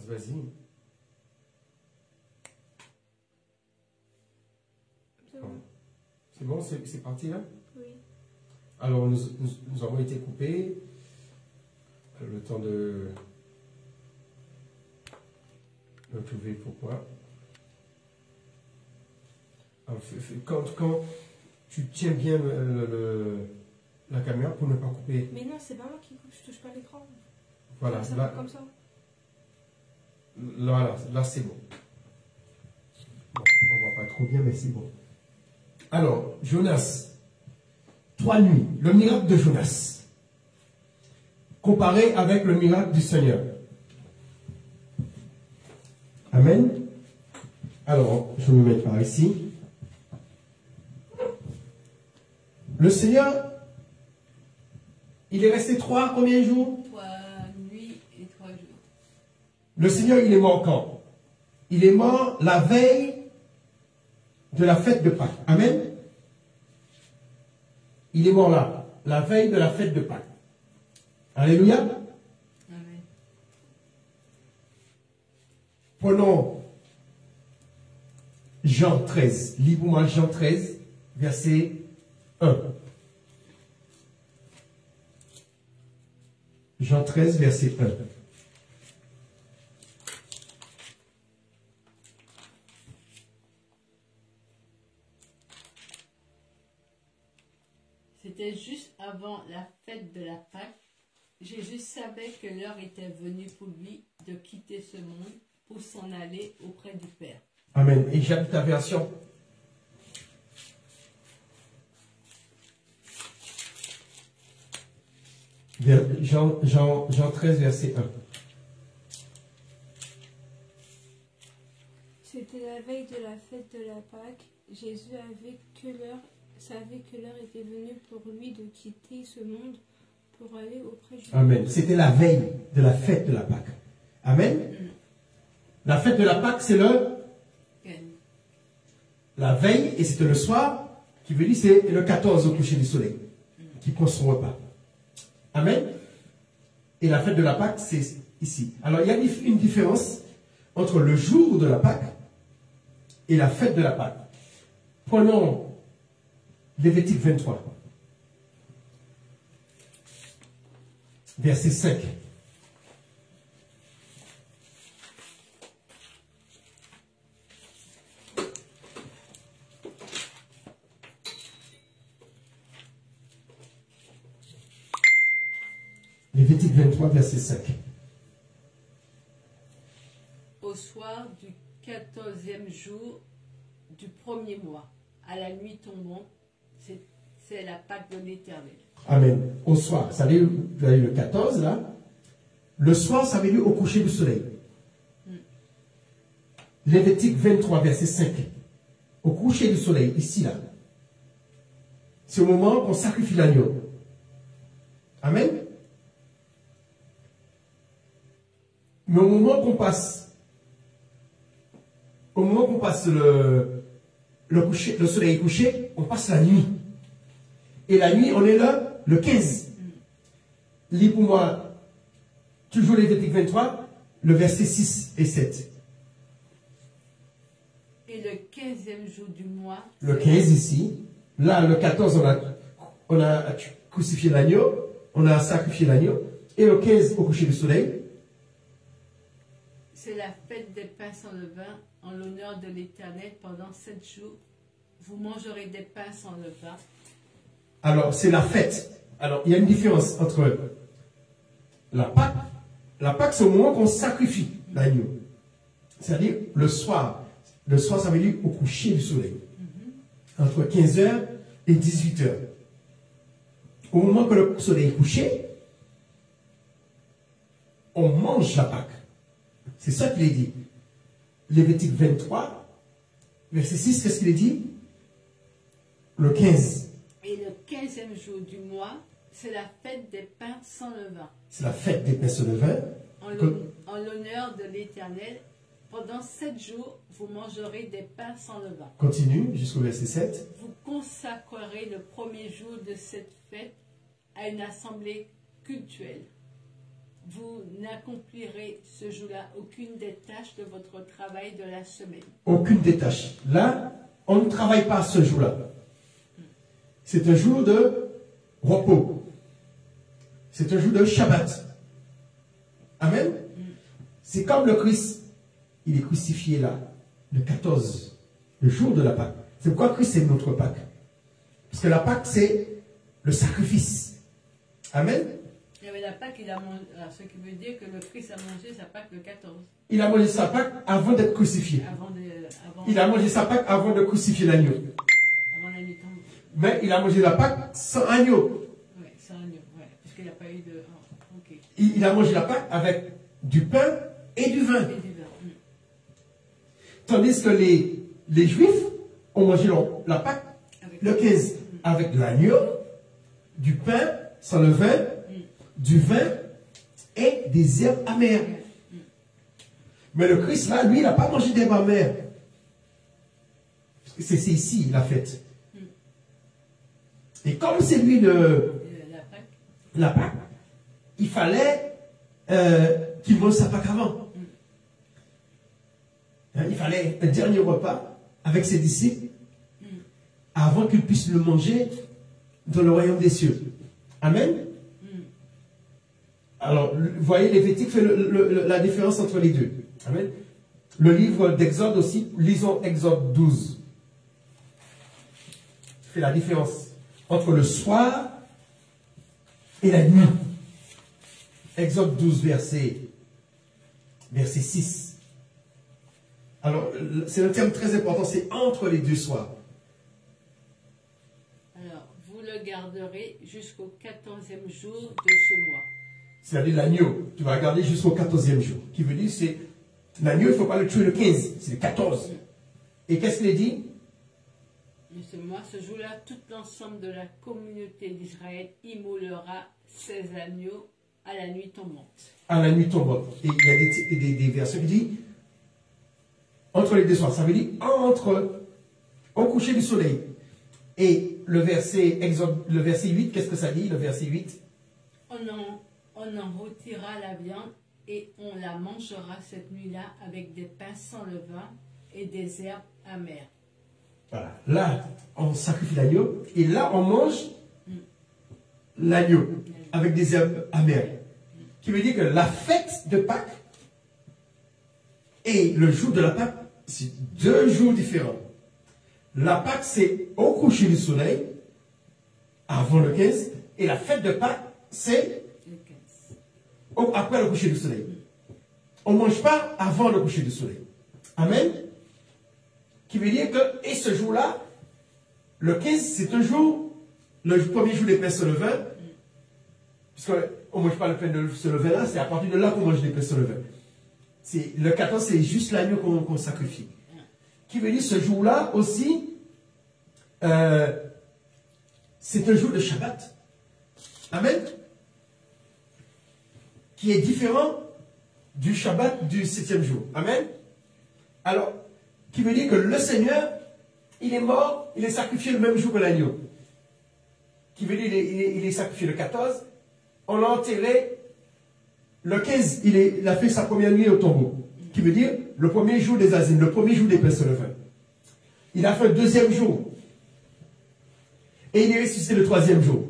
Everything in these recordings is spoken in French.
Vas-y. C'est bon, c'est parti là? Oui. Alors, nous avons été coupés. Le temps de trouver pourquoi. Quand tu tiens bien la caméra pour ne pas couper. Mais non, c'est pas moi qui coupe, je touche pas l'écran. Voilà, ça là, va comme ça. Là c'est bon. Bon, on voit pas trop bien, mais c'est bon. Alors, Jonas, 3 nuits, le miracle de Jonas, comparé avec le miracle du Seigneur. Amen. Alors, je vais me mettre par ici. Le Seigneur, il est resté combien de jours? 3 nuits et 3 jours. Le Seigneur, il est mort quand? Il est mort la veille de la fête de Pâques. Amen. Il est mort là, la veille de la fête de Pâques. Alléluia. Amen. Prenons Jean 13. Lis-moi Jean 13, verset 1. Jean 13, verset 1. C'était juste avant la fête de la Pâque. Jésus savait que l'heure était venue pour lui de quitter ce monde pour s'en aller auprès du Père. Amen. Et j'aime ta version. Jean 13, verset 1. C'était la veille de la fête de la Pâque. Jésus savait que l'heure était venue pour lui de quitter ce monde pour aller auprès du Père. Amen. C'était la veille de la fête de la Pâque. Amen. La fête de la Pâque, c'est la veille, et c'était le soir, qui veut dire c'est le 14 au coucher du soleil, qui prend son repas. Amen. Et la fête de la Pâque, c'est ici. Alors, il y a une différence entre le jour de la Pâque et la fête de la Pâque. Prenons Lévitique 23, verset 5. Lévitique 23, verset 5. Au soir du 14e jour du premier mois, à la nuit tombante, c'est la Pâque de l'Éternel. Amen. Au soir, ça veut dire, vous avez le 14 là. Le soir, ça veut dire au coucher du soleil. Lévitique 23, verset 5. Au coucher du soleil, ici là. C'est au moment qu'on sacrifie l'agneau. Amen. Mais au moment qu'on passe le soleil couché, on passe la nuit. Et la nuit, on est là, le 15. Lis pour moi, toujours Lévitique 23, le verset 6 et 7. Et le 15e jour du mois. Le 15 ici. Là, le 14, on a crucifié l'agneau, on a sacrifié l'agneau. Et le 15, au coucher du soleil. C'est la fête des pains sans levain en l'honneur de l'Éternel pendant 7 jours. Vous mangerez des pains sans levain. Alors, c'est la fête. Alors, il y a une différence entre la Pâque. La Pâque, c'est au moment qu'on sacrifie l'agneau. C'est-à-dire le soir. Le soir, ça veut dire au coucher du soleil. Entre 15h et 18h. Au moment que le soleil est couché, on mange la Pâque. C'est ça qu'il est dit. Lévitique 23, verset 6, qu'est-ce qu'il est dit? Le 15. Et le 15e jour du mois, c'est la fête des pains sans levain. C'est la fête des pains sans levain. En l'honneur de l'Éternel, pendant 7 jours, vous mangerez des pains sans levain. Continue jusqu'au verset 7. Vous consacrerez le premier jour de cette fête à une assemblée cultuelle. vous n'accomplirez ce jour-là aucune des tâches de votre travail de la semaine. Aucune des tâches. Là, on ne travaille pas ce jour-là. C'est un jour de repos. C'est un jour de Shabbat. Amen. C'est comme le Christ. Il est crucifié là, le 14, le jour de la Pâque. C'est pourquoi Christ est notre Pâque. Parce que la Pâque, c'est le sacrifice. Amen. Il y avait la Pâque, il a mangé, ce qui veut dire que le Christ a mangé sa Pâque le 14. Il a mangé sa Pâque avant d'être crucifié. Il a mangé sa Pâque avant de crucifier l'agneau. Avant la nuit tombée. Mais il a mangé la Pâque sans agneau. Oui, sans agneau, ouais, puisqu'il n'a pas eu de... Oh, ok. Il a mangé la Pâque avec du pain et du vin. Et du vin. Tandis que les Juifs ont mangé la Pâque le 15 avec de l'agneau, du pain sans le vin, du vin et des herbes amères. Mais le Christ, là, lui, il n'a pas mangé d'herbes amères. C'est ici la fête. Et comme c'est lui la Pâque, il fallait qu'il mange sa Pâque avant. Il fallait un dernier repas avec ses disciples avant qu'ils puissent le manger dans le royaume des cieux. Amen. Alors, vous voyez, Lévitique fait la différence entre les deux. Amen. Le livre d'Exode aussi, lisons Exode 12. Fait la différence entre le soir et la nuit. Exode 12, verset 6. Alors, c'est un terme très important, c'est entre les deux soirs. Alors, vous le garderez jusqu'au 14e jour de ce mois. C'est-à-dire l'agneau, tu vas garder jusqu'au 14e jour. Qui veut dire, c'est l'agneau, il ne faut pas le tuer le 15, c'est le 14. Et qu'est-ce qu'il dit? Ce mois, ce jour-là, tout l'ensemble de la communauté d'Israël immolera 16 agneaux à la nuit tombante. À la nuit tombante. Et il y a des versets qui disent entre les deux soirs. Ça veut dire au coucher du soleil. Et le verset 8, qu'est-ce que ça dit, le verset 8? On en retirera la viande et on la mangera cette nuit-là avec des pains sans levain et des herbes amères. Voilà. Là, on sacrifie l'agneau et là, on mange l'agneau avec des herbes amères. Qui veut dire que la fête de Pâques et le jour de la Pâque, c'est deux jours différents. La Pâque, c'est au coucher du soleil, avant le 15, et la fête de Pâques, c'est après le coucher du soleil. On ne mange pas avant le coucher du soleil. Amen. Qui veut dire que, et ce jour-là, le 15, c'est un jour, le premier jour des pains sans levain, puisqu'on ne mange pas le pain sans levain là, c'est à partir de là qu'on mange des pains sans levain. Le 14, c'est juste l'agneau qu'on sacrifie. Qui veut dire ce jour-là aussi, c'est un jour de Shabbat. Amen. Qui est différent du Shabbat du 7e jour. Amen. Alors, qui veut dire que le Seigneur, il est mort, il est sacrifié le même jour que l'agneau. Qui veut dire il est sacrifié le 14, on l'a enterré le 15, il a fait sa première nuit au tombeau. Qui veut dire le premier jour des Azimes, le premier jour des pains sans levain. Il a fait le deuxième jour. Et il est ressuscité le troisième jour.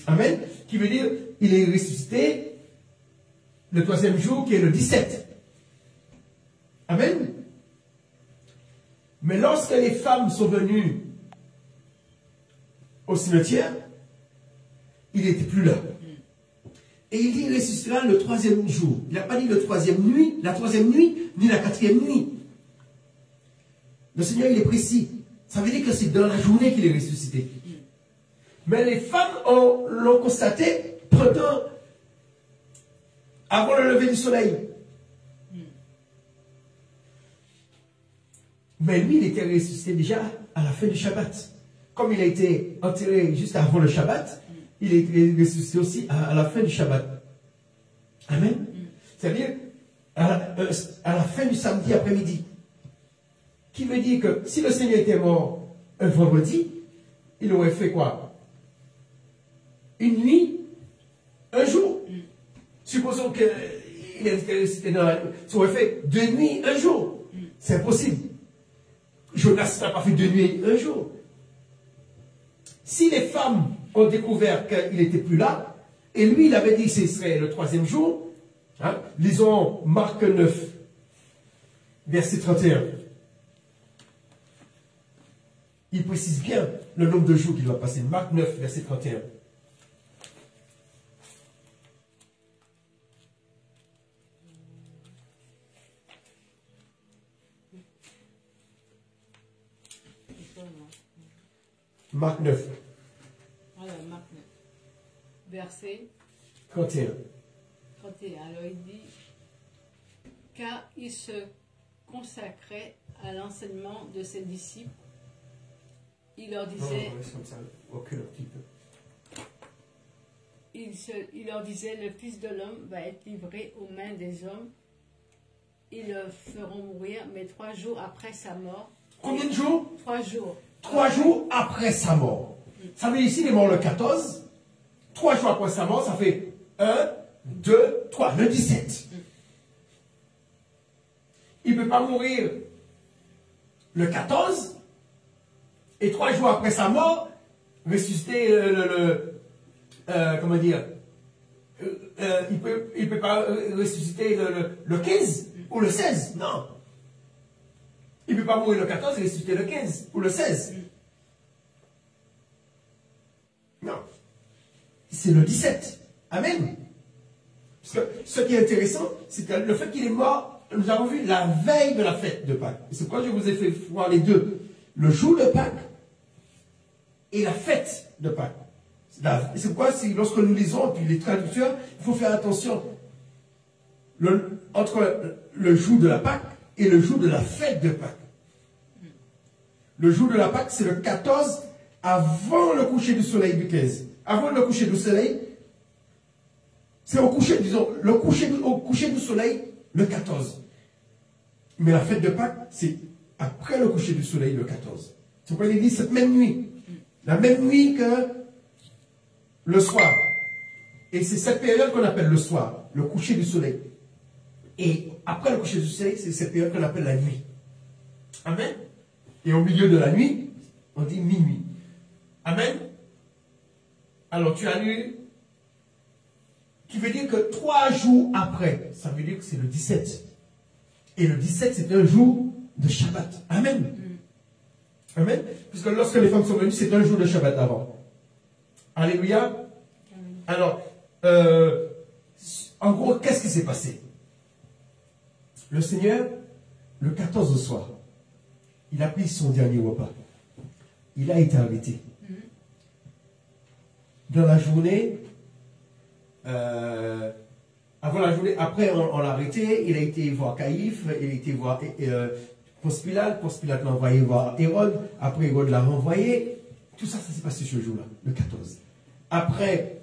Amen. Qui veut dire il est ressuscité le troisième jour qui est le 17. Amen. Mais lorsque les femmes sont venues au cimetière, il n'était plus là. Et il dit il ressuscitera le troisième jour. Il n'a pas dit la troisième nuit, ni la quatrième nuit. Le Seigneur, il est précis. Ça veut dire que c'est dans la journée qu'il est ressuscité. Mais les femmes l'ont constaté avant le lever du soleil. Mais lui, il était ressuscité déjà à la fin du Shabbat. Comme il a été enterré juste avant le Shabbat, il est ressuscité aussi à la fin du Shabbat. Amen. C'est-à-dire à la fin du samedi après-midi. Qui veut dire que si le Seigneur était mort un vendredi, il aurait fait quoi? Une nuit, un jour. Supposons supposons que ça aurait fait 2 nuits, 1 jour. C'est impossible. Jonas n'a pas fait 2 nuits, 1 jour. Si les femmes ont découvert qu'il n'était plus là, et lui, il avait dit que ce serait le 3e jour, hein, lisons Marc 9, verset 31. Il précise bien le nombre de jours qu'il va passer. Marc 9, verset 31. Marc 9. Voilà, Marc 9. Verset 31. 31. Alors il dit, car il se consacrait à l'enseignement de ses disciples. Il leur disait, il leur disait, le Fils de l'homme va être livré aux mains des hommes. Ils le feront mourir, mais 3 jours après sa mort. Combien de jours? 3 jours. 3 jours après sa mort. Ça veut dire ici, il est mort le 14. 3 jours après sa mort, ça fait 1, 2, 3, le 17. Il ne peut pas mourir le 14 et 3 jours après sa mort, ressusciter comment dire, il peut pas ressusciter le 15 ou le 16, non. Il ne peut pas mourir le 14 et ressusciter le 15 ou le 16. Non. C'est le 17. Amen. Parce que ce qui est intéressant, c'est que le fait qu'il est mort, nous avons vu la veille de la fête de Pâques. C'est pourquoi je vous ai fait voir les deux. Le jour de Pâques et la fête de Pâques. C'est pourquoi, lorsque nous lisons, puis les traducteurs, il faut faire attention entre le jour de la Pâques et le jour de la fête de Pâques. Le jour de la Pâques, c'est le 14 avant le coucher du soleil du 15. Avant le coucher du soleil, c'est au coucher, disons, au coucher du soleil, le 14. Mais la fête de Pâques, c'est après le coucher du soleil, le 14. C'est pourquoi il dit cette même nuit. La même nuit que le soir. Et c'est cette période qu'on appelle le soir, le coucher du soleil. Et après le coucher du soleil, c'est cette période qu'on appelle la nuit. Amen. Et au milieu de la nuit, on dit minuit. Amen. Alors tu as lu, qui veut dire que 3 jours après, ça veut dire que c'est le 17. Et le 17, c'est un jour de Shabbat. Amen. Amen. Puisque lorsque les femmes sont venues, c'est un jour de Shabbat avant. Alléluia. Alors, en gros, qu'est-ce qui s'est passé? Le Seigneur, le 14 au soir, il a pris son dernier repas. Il a été arrêté. Dans la journée, avant la journée, après on l'a arrêté, il a été voir Caïphe, il a été voir Ponce Pilate l'a envoyé voir Hérode, après Hérode l'a renvoyé. Tout ça, ça s'est passé ce jour-là, le 14. Après,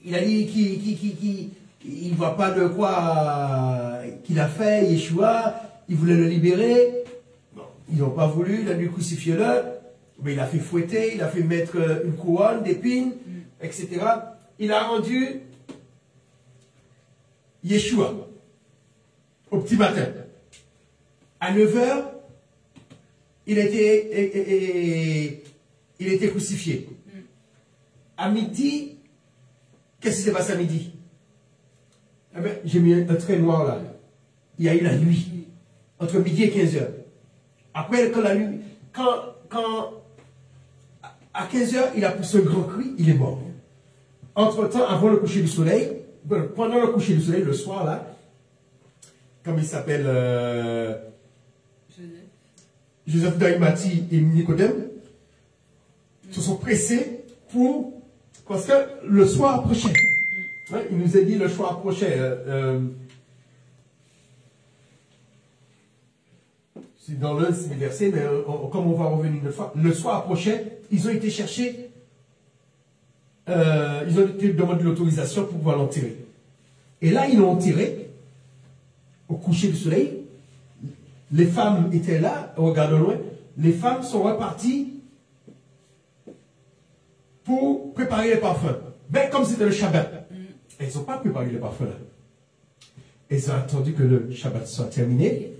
il a dit qu'il ne voit pas de quoi qu'il a fait, Yeshua, il voulait le libérer. Bon, ils n'ont pas voulu, il a dû crucifier le. Mais il a fait fouetter, il a fait mettre une couronne d'épines, etc. Il a rendu Yeshua au petit matin. À 9 h, il était crucifié. À midi, qu'est-ce qui s'est passé à midi? Eh bien, j'ai mis un trait noir là. Il y a eu la nuit, entre midi et 15 h. Après, à 15 h, il a poussé un grand cri, il est mort. Entre-temps, avant le coucher du soleil, pendant le coucher du soleil, le soir là, comme il s'appelle Joseph d'Arimathie et Nicodème, se sont pressés parce que le soir approchait. Ouais, il nous a dit le soir approchait. C'est dans l'un des versets, mais comme on va revenir une fois, le soir approchait, ils ont été chercher, ils ont été demander l'autorisation pour pouvoir l'enterrer. Et là, ils l'ont enterré au coucher du soleil. Les femmes étaient là, regardons loin. Les femmes sont reparties pour préparer les parfums. Ben, comme c'était le Shabbat. elles n'ont pas préparé le parfum là. Elles ont attendu que le Shabbat soit terminé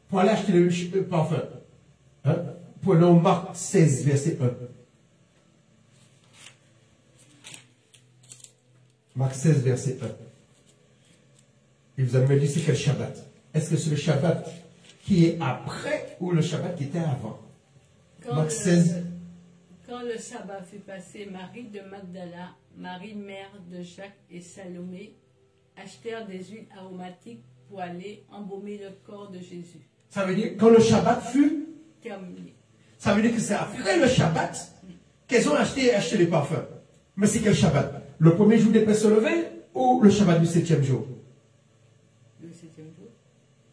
pour aller acheter le parfum. Hein? Prenons Marc 16, verset 1. Marc 16, verset 1. Et vous allez me dire c'est quel Shabbat? Est-ce que c'est le Shabbat qui est après ou le Shabbat qui était avant? Marc 16. Quand le sabbat fut passé, Marie de Magdala, Marie mère de Jacques et Salomé achetèrent des huiles aromatiques pour aller embaumer le corps de Jésus. Ça veut dire quand le Shabbat fut Terminé. Ça veut dire que c'est après le Shabbat qu'elles ont acheté les parfums. Mais c'est quel Shabbat? Le premier jour des pains sans levain ou le Shabbat du 7e jour? Le 7e jour.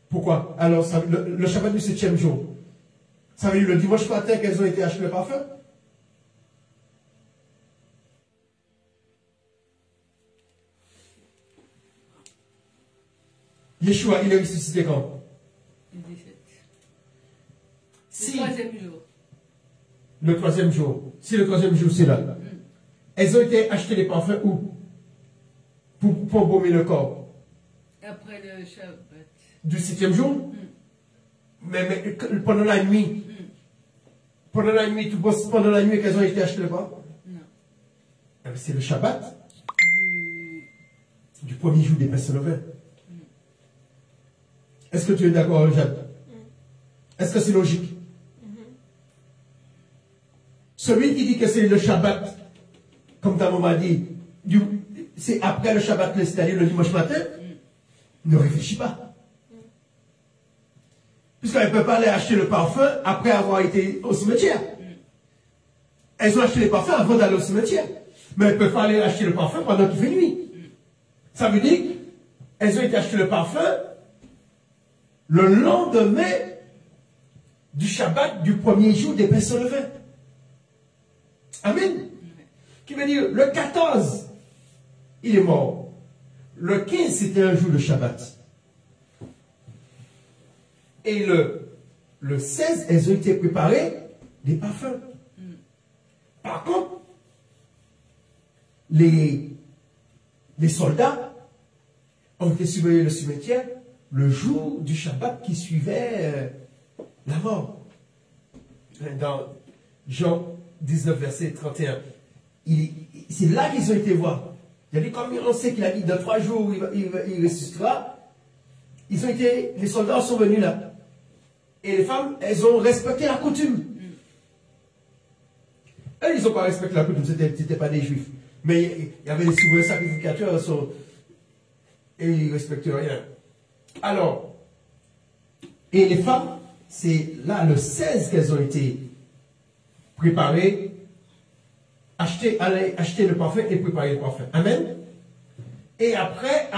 Pourquoi? Alors, le Shabbat du 7e jour, ça veut dire le dimanche matin qu'elles ont été acheter le parfum? Yeshua, il est ressuscité quand? Le 17. Si, Le 3e jour. le 3e jour. Si le 3e jour, c'est là. Elles ont été acheter les parfums où? Pour embaumer le corps. Après le Shabbat. Du 7e jour? Mais pendant la nuit. Pendant la nuit, pendant la nuit qu'elles ont été acheter le parfum? Non. C'est le Shabbat du premier jour des pains sans levain. Est-ce que tu es d'accord, Jade? Est-ce que c'est logique? Celui qui dit que c'est le Shabbat, comme ta maman a dit, c'est après le Shabbat, c'est-à-dire le dimanche matin, ne réfléchis pas. Puisqu'elle ne peut pas aller acheter le parfum après avoir été au cimetière. Elles ont acheté les parfums avant d'aller au cimetière. Mais elles ne peuvent pas aller acheter le parfum pendant qu'il fait nuit. Ça veut dire qu'elles ont été acheter le parfum le lendemain du Shabbat du premier jour des pains sans levain. Amen. Qui veut dire, le 14, il est mort. Le 15, c'était un jour de Shabbat. Et le 16, elles ont été préparées des parfums. Par contre, les soldats ont été surveiller le cimetière le jour du Shabbat qui suivait la mort. Dans Jean 19, verset 31. C'est là qu'ils ont été voir. Il a dit, comme on sait qu'il a dit, dans 3 jours, il ressuscitera. Les soldats sont venus là. Et les femmes, elles ont respecté la coutume. Elles, ils n'ont pas respecté la coutume, ce n'étaient pas des juifs. Mais il y avait des souverains sacrificateurs et ils ne respectaient rien. Alors, et les femmes, c'est là le 16 qu'elles ont été préparées, aller acheter le parfum et préparer le parfum. Amen. Et après,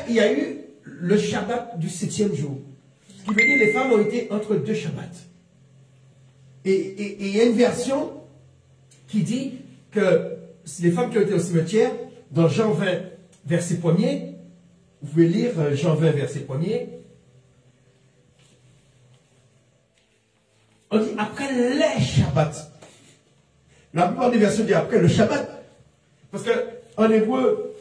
il y a eu le Shabbat du 7e jour. Ce qui veut dire que les femmes ont été entre 2 Shabbats. Et il y a une version qui dit que les femmes qui ont été au cimetière, dans Jean 20, verset 1er, vous pouvez lire Jean 20, verset 1er, on dit après les Shabbats. La plupart des versions disent après le Shabbat. Parce que en hébreu,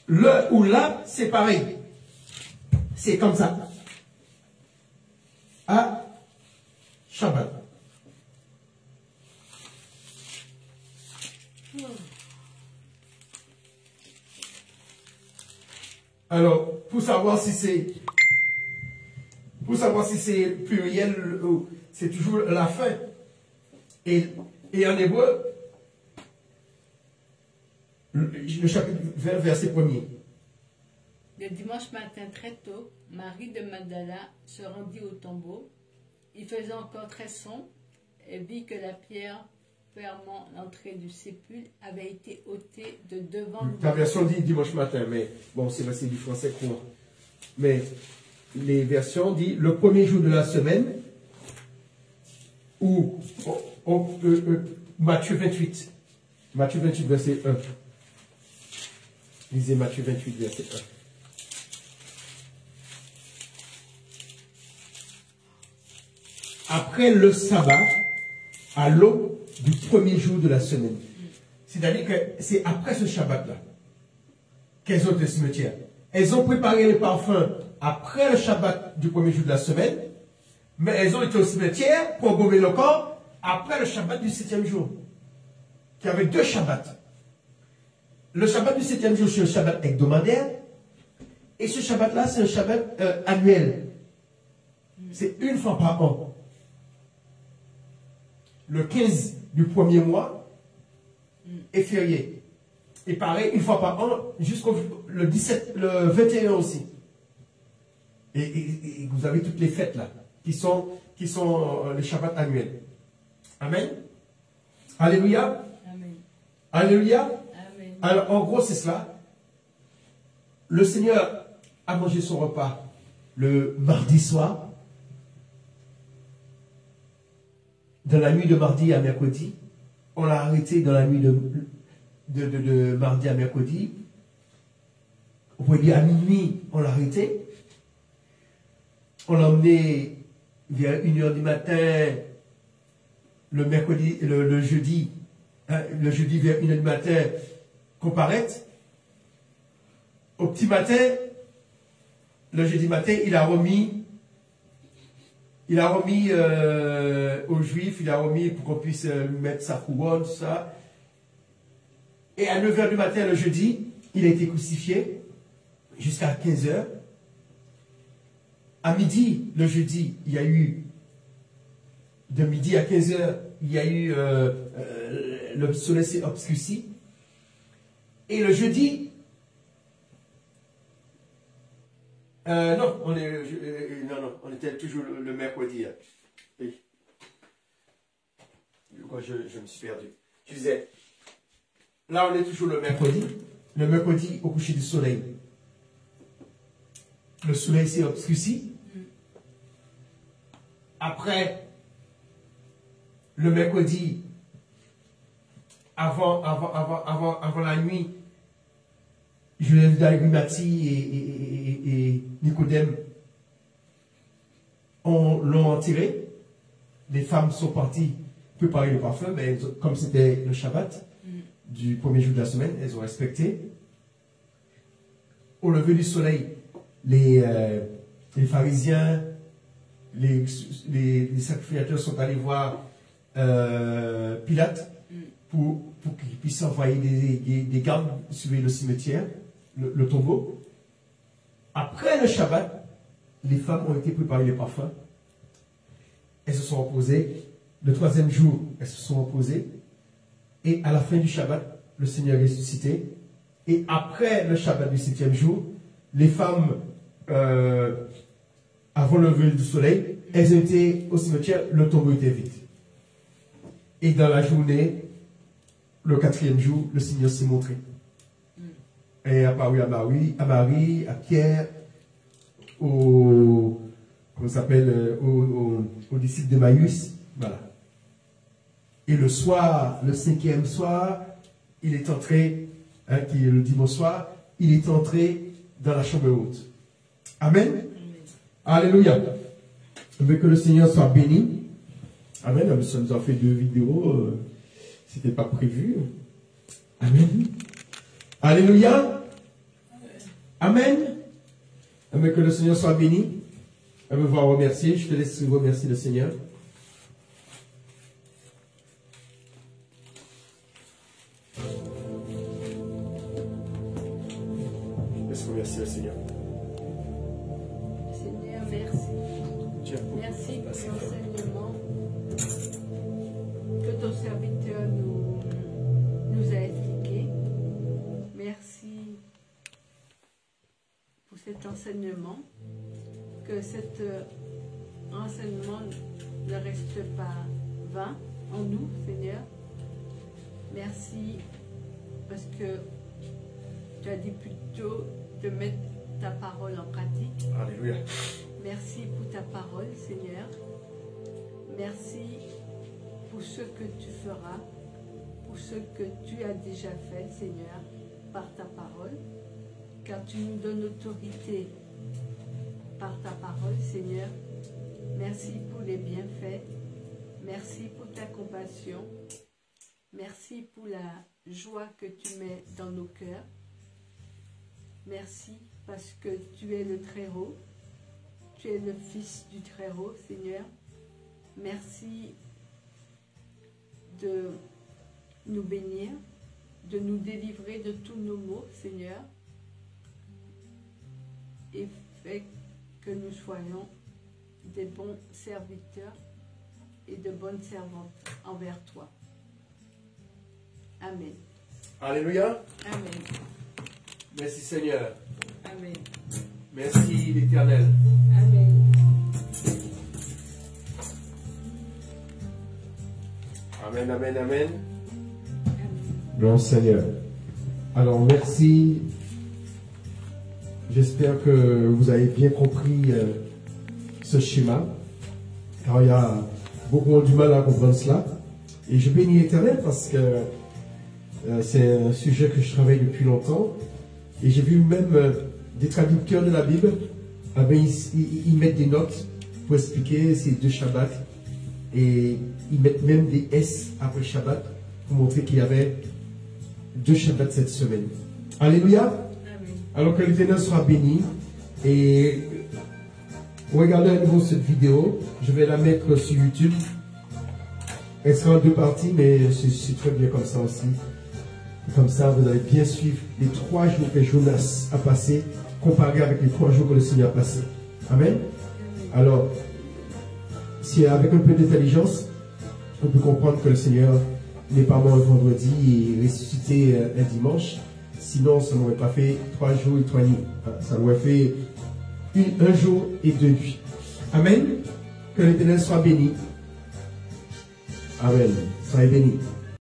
le ou la, c'est pareil. C'est comme ça. À Shabbat. Alors, pour savoir si c'est pluriel ou c'est toujours la fin. Et en hébreu, le chapitre verset 1er. Le dimanche matin très tôt, Marie de Magdala se rendit au tombeau. Il faisait encore très sombre et vit que la pierre fermant l'entrée du sépulcre avait été ôtée de devant le... Ta version dit dimanche matin, mais bon, c'est du français courant. Mais les versions disent le premier jour de la semaine ou Matthieu 28. Matthieu 28, verset 1. Lisez Matthieu 28, verset 1. Après le sabbat, à l'aube du premier jour de la semaine. C'est-à-dire que c'est après ce Shabbat-là. qu'elles ont au cimetière. Elles ont préparé les parfums après le Shabbat du premier jour de la semaine, mais elles ont été au cimetière pour embaumer le corps après le Shabbat du 7e jour. Il y avait 2 Shabbats. Le Shabbat du 7e jour, c'est un Shabbat hebdomadaire, et ce Shabbat-là, c'est un Shabbat annuel. C'est une fois par an. Le 15 du premier mois est férié. Et pareil, une fois par an, jusqu'au le 21 aussi. Et vous avez toutes les fêtes là, qui sont les Shabbats annuels. Amen. Alléluia. Amen. Alléluia. Amen. Alors, en gros, c'est cela. Le Seigneur a mangé son repas le mardi soir. Dans la nuit de mardi à mercredi. On l'a arrêté dans la nuit de mardi à mercredi. On pourrait dire à minuit, on l'a arrêté. On l'a emmené vers 1h du matin, le mercredi, le jeudi vers 1h du matin, comparaître. Au petit matin, le jeudi matin, il a remis aux Juifs, il a remis pour qu'on puisse mettre sa couronne, tout ça. Et à 9h du matin, le jeudi, il a été crucifié jusqu'à 15h. À midi, le jeudi, il y a eu, de midi à 15h, il y a eu, le soleil s'est obscurci. Et le jeudi, non, on était toujours le mercredi. Oui. Pourquoi je me suis perdu? Je disais, là on est toujours le mercredi au coucher du soleil. Le soleil s'est obscurci. Après, le mercredi, avant la nuit, Jules d'Arigumati et Nicodème l'ont enterré. Les femmes sont parties préparer le parfum, mais comme c'était le Shabbat du premier jour de la semaine, elles ont respecté. Au lever du soleil, les pharisiens, les sacrificateurs sont allés voir Pilate pour qu'il puisse envoyer des gardes surveiller le cimetière, le tombeau. Après le Shabbat, les femmes ont été préparées les parfums. Elles se sont reposées. Le 3e jour, elles se sont reposées. Et à la fin du Shabbat, le Seigneur est ressuscité. Et après le Shabbat du 7e jour, les femmes, avant le lever du soleil, elles étaient au cimetière, le tombeau était vide. Et dans la journée, le 4e jour, le Seigneur s'est montré. Et apparu à Marie, à Pierre, aux disciples d'Emmaüs. Voilà. Et le soir, le 5e soir, il est entré, qui est le dimanche soir, il est entré dans la chambre haute. Amen. Alléluia. Mais que le Seigneur soit béni. Amen. Ça nous a fait 2 vidéos. C'était pas prévu. Amen. Alléluia. Amen. Mais que le Seigneur soit béni. On va remercier. Je te laisse remercier le Seigneur. Je laisse remercier le Seigneur. Seigneur, merci. Merci pour l'enseignement que ton serviteur nous a expliqué. Merci pour cet enseignement. Que cet enseignement ne reste pas vain en nous, Seigneur. Merci parce que tu as dit plutôt de mettre ta parole en pratique. Alléluia. Merci pour ta parole, Seigneur. Merci pour ce que tu feras, pour ce que tu as déjà fait, Seigneur, par ta parole, car tu nous donnes autorité par ta parole, Seigneur. Merci pour les bienfaits. Merci pour ta compassion. Merci pour la joie que tu mets dans nos cœurs. Merci parce que tu es le Très-Haut. Tu es le Fils du Très-Haut, Seigneur. Merci de nous bénir, de nous délivrer de tous nos maux, Seigneur. Et fais que nous soyons des bons serviteurs et de bonnes servantes envers toi. Amen. Alléluia. Amen. Merci Seigneur. Amen. Merci l'Éternel. Amen. Amen, amen, amen. Amen. Gloire au Seigneur. Alors merci. J'espère que vous avez bien compris ce schéma. Car il y a beaucoup du mal à comprendre cela. Et je bénis l'Éternel parce que c'est un sujet que je travaille depuis longtemps. Et j'ai vu même des traducteurs de la Bible, ils mettent des notes pour expliquer ces deux Shabbats. Et ils mettent même des S après Shabbat pour montrer qu'il y avait deux Shabbats cette semaine. Alléluia. Amen. Alors que l'Éternel sera béni. Et regardez à nouveau cette vidéo. Je vais la mettre sur YouTube. Elle sera en deux parties, mais c'est très bien comme ça aussi. Comme ça, vous allez bien suivre les 3 jours que Jonas a passé, comparé avec les 3 jours que le Seigneur a passé. Amen. Alors, si avec un peu d'intelligence, on peut comprendre que le Seigneur n'est pas mort le vendredi et ressuscité un dimanche. Sinon, ça n'aurait pas fait 3 jours et 3 nuits. Ça aurait fait un jour et 2 nuits. Amen. Que l'Éternel soit béni. Amen. Soyez bénis.